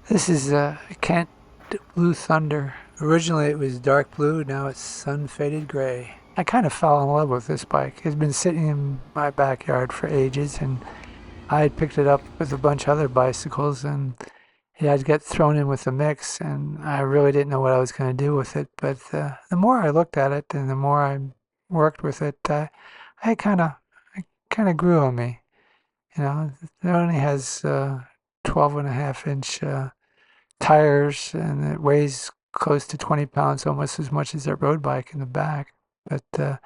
This is Kent Blue Thunder. Originally it was dark blue, now it's sun faded gray. I kind of fell in love with this bike. It's been sitting in my backyard for ages, and I had picked it up with a bunch of other bicycles, and it had got thrown in with the mix, and I really didn't know what I was going to do with it. But the more I looked at it and the more I worked with it, I kind of grew on me. You know, it only has 12.5 inch tires, and it weighs close to 20 pounds, almost as much as that road bike in the back. But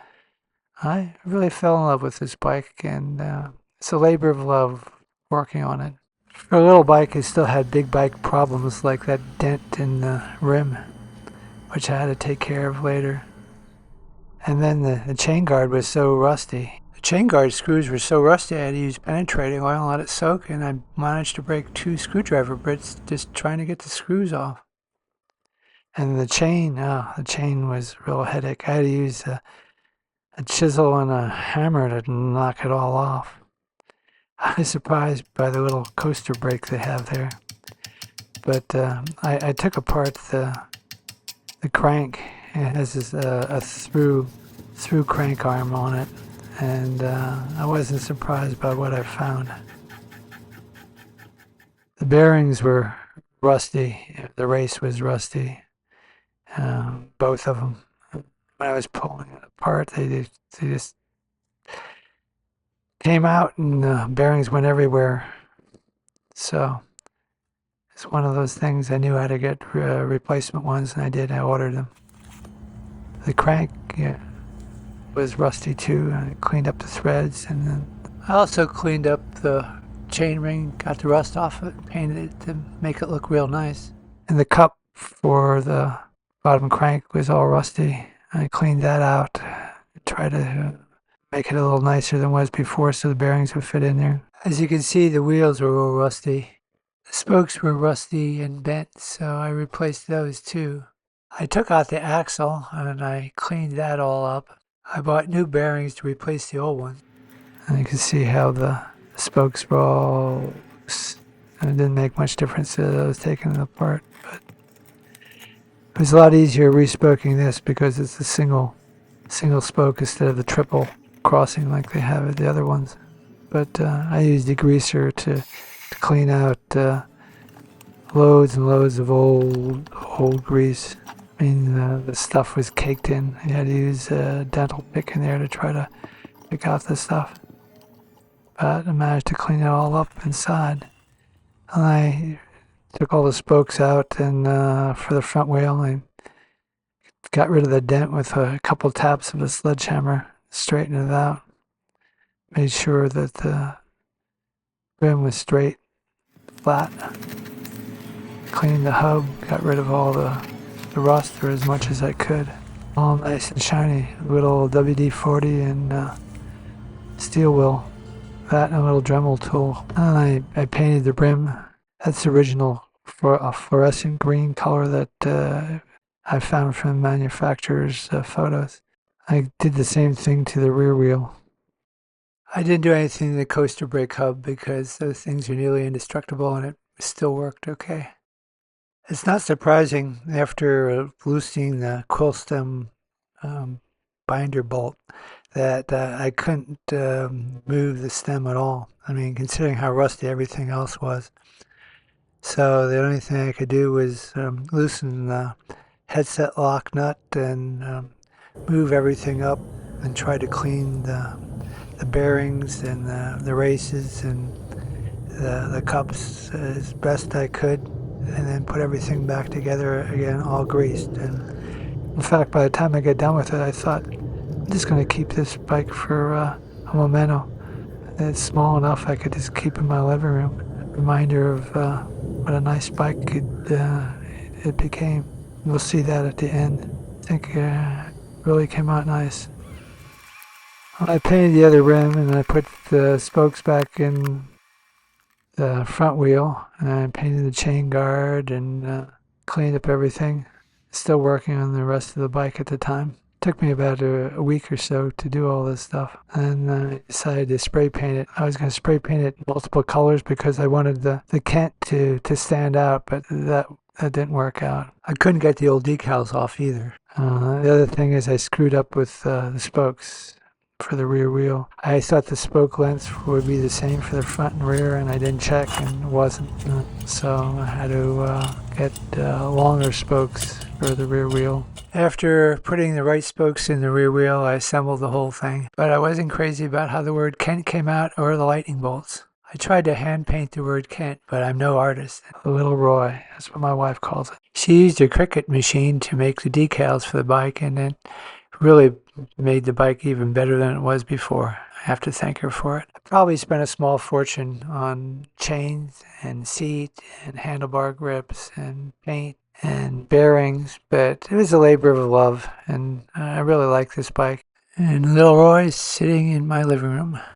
I really fell in love with this bike, and it's a labor of love working on it. For a little bike, it still had big bike problems like that dent in the rim, which I had to take care of later. And then the chain guard was so rusty. The chain guard screws were so rusty I had to use penetrating oil and let it soak, and I managed to break 2 screwdriver bits just trying to get the screws off. And the chain was a real headache. I had to use a chisel and a hammer to knock it all off. I was surprised by the little coaster brake they have there. But I took apart the crank. It has a through crank arm on it, and I wasn't surprised by what I found. The bearings were rusty. The race was rusty. Both of them. When I was pulling it apart, they just came out, and the bearings went everywhere. So it's one of those things. I knew how to get replacement ones, and I did. I ordered them. The crank was rusty too. I cleaned up the threads, and then I also cleaned up the chain ring, got the rust off it, painted it to make it look real nice. And the cup for the bottom crank was all rusty. I cleaned that out, tried to make it a little nicer than it was before so the bearings would fit in there. As you can see, the wheels were all rusty. The spokes were rusty and bent, so I replaced those too. I took out the axle and I cleaned that all up. I bought new bearings to replace the old ones. And you can see how the spokes were all loose. And it didn't make much difference that I was taking it apart, but it was a lot easier respoking this because it's a single spoke instead of the triple crossing like they have at the other ones. But I used a greaser to clean out loads and loads of old grease. I mean, the stuff was caked in. I had to use a dental pick in there to try to pick out the stuff. But I managed to clean it all up inside. And I took all the spokes out, and for the front wheel, I got rid of the dent with a couple taps of a sledgehammer, straightened it out. Made sure that the rim was straight, flat. Cleaned the hub, got rid of all the rust or as much as I could. All nice and shiny. A little WD-40 and steel wheel. That and a little Dremel tool. And I painted the rim. That's original for a fluorescent green color that I found from the manufacturer's photos. I did the same thing to the rear wheel. I didn't do anything to the coaster brake hub because those things are nearly indestructible and it still worked okay. It's not surprising after loosening the quill stem binder bolt that I couldn't move the stem at all. I mean, considering how rusty everything else was. So the only thing I could do was loosen the headset lock nut and move everything up and try to clean the bearings and the races and the cups as best I could, and then put everything back together again, all greased. And in fact, by the time I got done with it, I thought, I'm just going to keep this bike for a memento. It's small enough I could just keep in my living room. A reminder of what a nice bike it became. We'll see that at the end. I think it really came out nice. I painted the other rim and I put the spokes back in the front wheel, and I painted the chain guard and cleaned up everything. Still working on the rest of the bike at the time. Took me about a week or so to do all this stuff, and I decided to spray paint it. I was going to spray paint it multiple colors because I wanted the Kent to stand out, but that didn't work out. I couldn't get the old decals off either. The other thing is I screwed up with the spokes for the rear wheel. I thought the spoke length would be the same for the front and rear, and I didn't check, and it wasn't. So I had to get longer spokes for the rear wheel. After putting the right spokes in the rear wheel, I assembled the whole thing. But I wasn't crazy about how the word Kent came out or the lightning bolts. I tried to hand paint the word Kent, but I'm no artist. Little Roy, that's what my wife calls it. She used a Cricut machine to make the decals for the bike, and it really made the bike even better than it was before. I have to thank her for it. I probably spent a small fortune on chains and seat and handlebar grips and paint and bearings, but it was a labor of love, and I really like this bike. And little Roy's sitting in my living room.